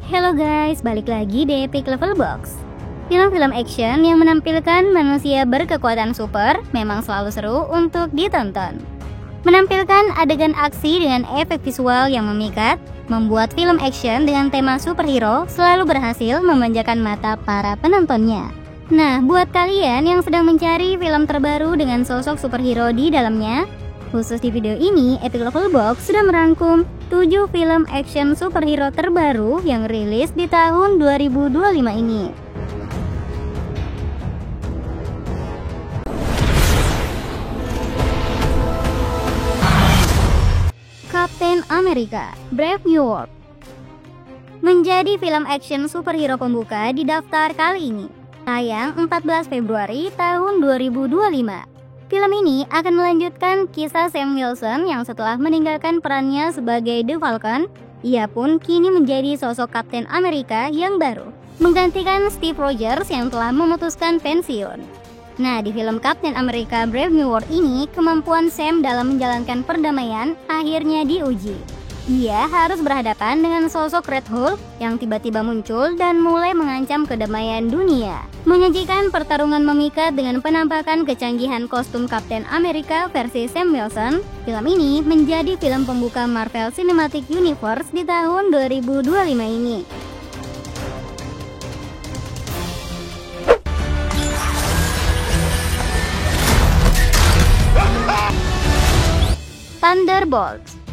Hello guys, balik lagi di Epic Level Box. Film-film action yang menampilkan manusia berkekuatan super memang selalu seru untuk ditonton. Menampilkan adegan aksi dengan efek visual yang memikat, membuat film action dengan tema superhero selalu berhasil memanjakan mata para penontonnya. Nah, buat kalian yang sedang mencari film terbaru dengan sosok superhero di dalamnya, khusus di video ini, Epic Level Box sudah merangkum 7 film action superhero terbaru yang rilis di tahun 2025 ini. Captain America: Brave New World menjadi film action superhero pembuka di daftar kali ini. Tayang 14 Februari tahun 2025. Film ini akan melanjutkan kisah Sam Wilson yang setelah meninggalkan perannya sebagai The Falcon, ia pun kini menjadi sosok Kapten Amerika yang baru, menggantikan Steve Rogers yang telah memutuskan pensiun. Nah, di film Captain America Brave New World ini, kemampuan Sam dalam menjalankan perdamaian akhirnya diuji. Ia harus berhadapan dengan sosok Red Hulk yang tiba-tiba muncul dan mulai mengancam kedamaian dunia. Menyajikan pertarungan memikat dengan penampakan kecanggihan kostum Kapten Amerika versi Sam Wilson, film ini menjadi film pembuka Marvel Cinematic Universe di tahun 2025 ini. Thunderbolts.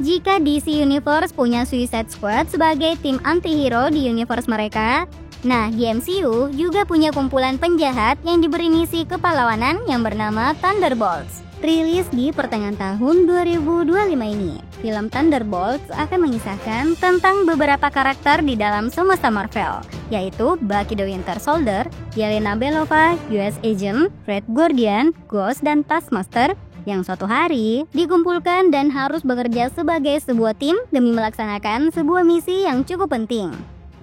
Jika DC Universe punya Suicide Squad sebagai tim anti-hero di universe mereka, nah di MCU juga punya kumpulan penjahat yang diberi misi kepahlawanan yang bernama Thunderbolts. Rilis di pertengahan tahun 2025 ini, film Thunderbolts akan mengisahkan tentang beberapa karakter di dalam semesta Marvel, yaitu Bucky the Winter Soldier, Yelena Belova, US Agent, Red Guardian, Ghost, dan Taskmaster, yang suatu hari dikumpulkan dan harus bekerja sebagai sebuah tim demi melaksanakan sebuah misi yang cukup penting.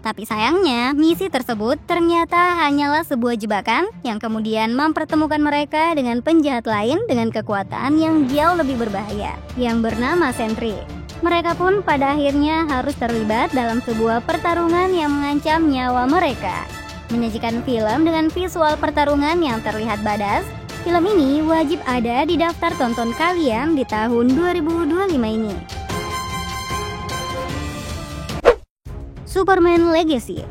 Tapi sayangnya, misi tersebut ternyata hanyalah sebuah jebakan yang kemudian mempertemukan mereka dengan penjahat lain dengan kekuatan yang jauh lebih berbahaya, yang bernama Sentry. Mereka pun pada akhirnya harus terlibat dalam sebuah pertarungan yang mengancam nyawa mereka. Menyajikan film dengan visual pertarungan yang terlihat badass, film ini wajib ada di daftar tonton kalian di tahun 2025 ini. Superman Legacy.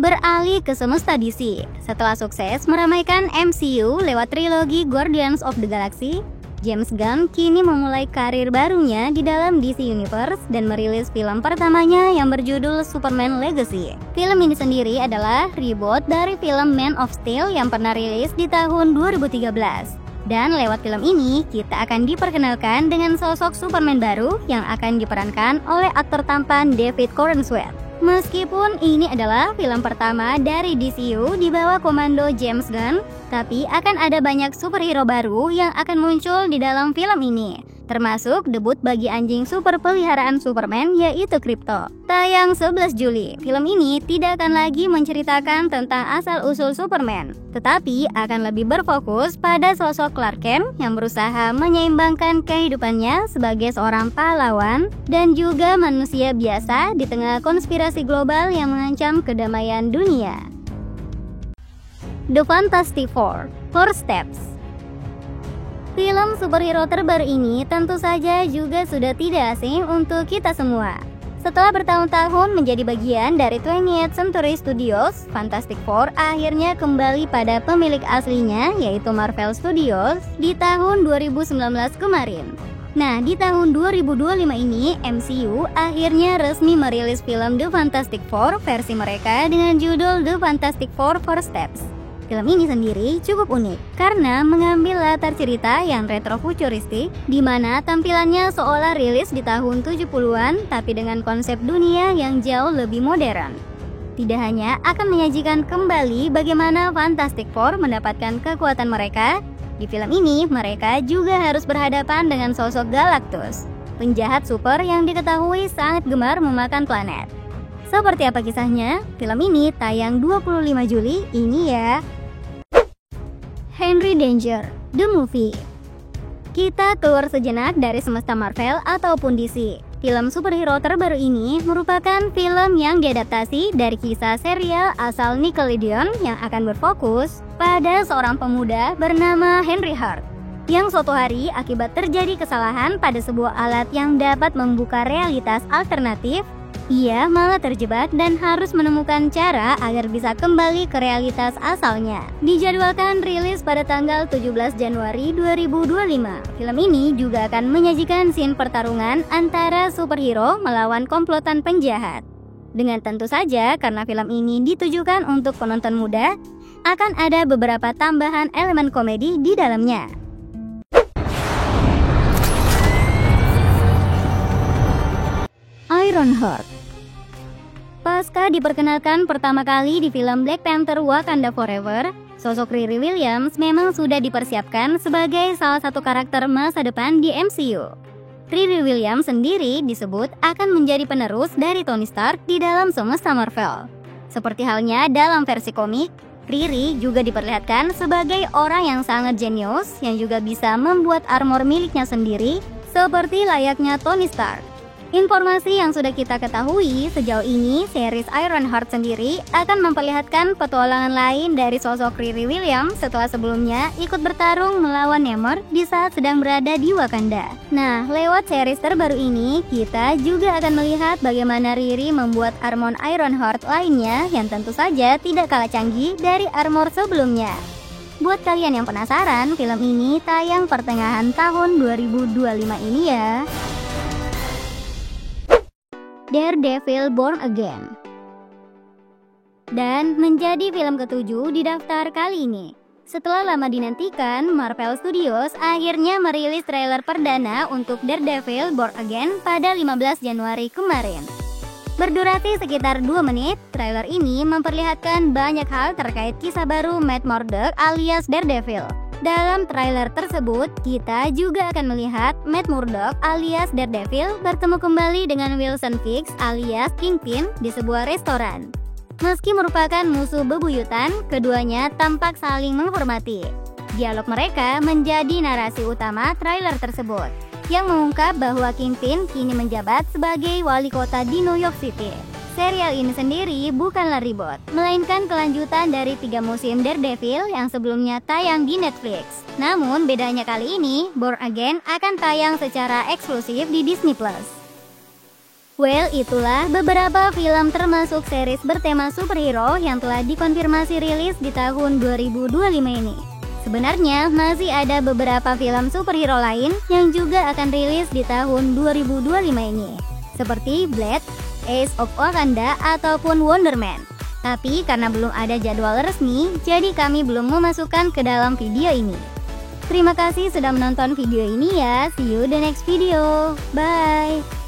Beralih ke semesta DC. Setelah sukses meramaikan MCU lewat trilogi Guardians of the Galaxy, James Gunn kini memulai karir barunya di dalam DC Universe dan merilis film pertamanya yang berjudul Superman Legacy. Film ini sendiri adalah reboot dari film Man of Steel yang pernah rilis di tahun 2013. Dan lewat film ini, kita akan diperkenalkan dengan sosok Superman baru yang akan diperankan oleh aktor tampan David Corenswet. Meskipun ini adalah film pertama dari DCU di bawah komando James Gunn, tapi akan ada banyak superhero baru yang akan muncul di dalam film ini, termasuk debut bagi anjing super peliharaan Superman yaitu Krypto. Tayang 11 Juli, film ini tidak akan lagi menceritakan tentang asal-usul Superman, tetapi akan lebih berfokus pada sosok Clark Kent yang berusaha menyeimbangkan kehidupannya sebagai seorang pahlawan dan juga manusia biasa di tengah konspirasi global yang mengancam kedamaian dunia. The Fantastic Four: Four Steps. Film superhero terbaru ini tentu saja juga sudah tidak asing untuk kita semua. Setelah bertahun-tahun menjadi bagian dari 20th Century Studios, Fantastic Four akhirnya kembali pada pemilik aslinya yaitu Marvel Studios di tahun 2019 kemarin. Nah, di tahun 2025 ini, MCU akhirnya resmi merilis film The Fantastic Four versi mereka dengan judul The Fantastic Four: Four Steps. Film ini sendiri cukup unik karena mengambil latar cerita yang retrofuturistik di mana tampilannya seolah rilis di tahun 70-an tapi dengan konsep dunia yang jauh lebih modern. Tidak hanya akan menyajikan kembali bagaimana Fantastic Four mendapatkan kekuatan mereka, di film ini mereka juga harus berhadapan dengan sosok Galactus, penjahat super yang diketahui sangat gemar memakan planet. Seperti apa kisahnya? Film ini tayang 25 Juli ini ya. Henry Danger: The Movie. Kita keluar sejenak dari semesta Marvel ataupun DC. Film superhero terbaru ini merupakan film yang diadaptasi dari kisah serial asal Nickelodeon yang akan berfokus pada seorang pemuda bernama Henry Hart yang suatu hari akibat terjadi kesalahan pada sebuah alat yang dapat membuka realitas alternatif, ia malah terjebak dan harus menemukan cara agar bisa kembali ke realitas asalnya. Dijadwalkan rilis pada tanggal 17 Januari 2025. Film ini juga akan menyajikan scene pertarungan antara superhero melawan komplotan penjahat. Dengan tentu saja karena film ini ditujukan untuk penonton muda, akan ada beberapa tambahan elemen komedi di dalamnya. Ironheart. Pasca diperkenalkan pertama kali di film Black Panther Wakanda Forever, sosok Riri Williams memang sudah dipersiapkan sebagai salah satu karakter masa depan di MCU. Riri Williams sendiri disebut akan menjadi penerus dari Tony Stark di dalam semesta Marvel. Seperti halnya dalam versi komik, Riri juga diperlihatkan sebagai orang yang sangat jenius yang juga bisa membuat armor miliknya sendiri seperti layaknya Tony Stark. Informasi yang sudah kita ketahui sejauh ini, series Ironheart sendiri akan memperlihatkan petualangan lain dari sosok Riri Williams setelah sebelumnya ikut bertarung melawan Namor di saat sedang berada di Wakanda. Nah, lewat series terbaru ini, kita juga akan melihat bagaimana Riri membuat armor Ironheart lainnya yang tentu saja tidak kalah canggih dari armor sebelumnya. Buat kalian yang penasaran, film ini tayang pertengahan tahun 2025 ini ya. Daredevil Born Again. Dan menjadi film ketujuh di daftar kali ini. Setelah lama dinantikan, Marvel Studios akhirnya merilis trailer perdana untuk Daredevil Born Again pada 15 Januari kemarin. Berdurasi sekitar 2 menit, trailer ini memperlihatkan banyak hal terkait kisah baru Matt Murdock alias Daredevil. Dalam trailer tersebut, kita juga akan melihat Matt Murdock alias Daredevil bertemu kembali dengan Wilson Fisk alias Kingpin di sebuah restoran. Meski merupakan musuh bebuyutan, keduanya tampak saling menghormati. Dialog mereka menjadi narasi utama trailer tersebut, yang mengungkap bahwa Kingpin kini menjabat sebagai wali kota di New York City. Serial ini sendiri bukanlah reboot, melainkan kelanjutan dari 3 musim Daredevil yang sebelumnya tayang di Netflix. Namun bedanya kali ini, Born Again akan tayang secara eksklusif di Disney+. Well, itulah beberapa film termasuk series bertema superhero yang telah dikonfirmasi rilis di tahun 2025 ini. Sebenarnya masih ada beberapa film superhero lain yang juga akan rilis di tahun 2025 ini, seperti Blade, Ace of Wakanda, ataupun Wonder Man. Tapi karena belum ada jadwal resmi, jadi kami belum memasukkan ke dalam video ini. Terima kasih sudah menonton video ini ya. See you the next video. Bye.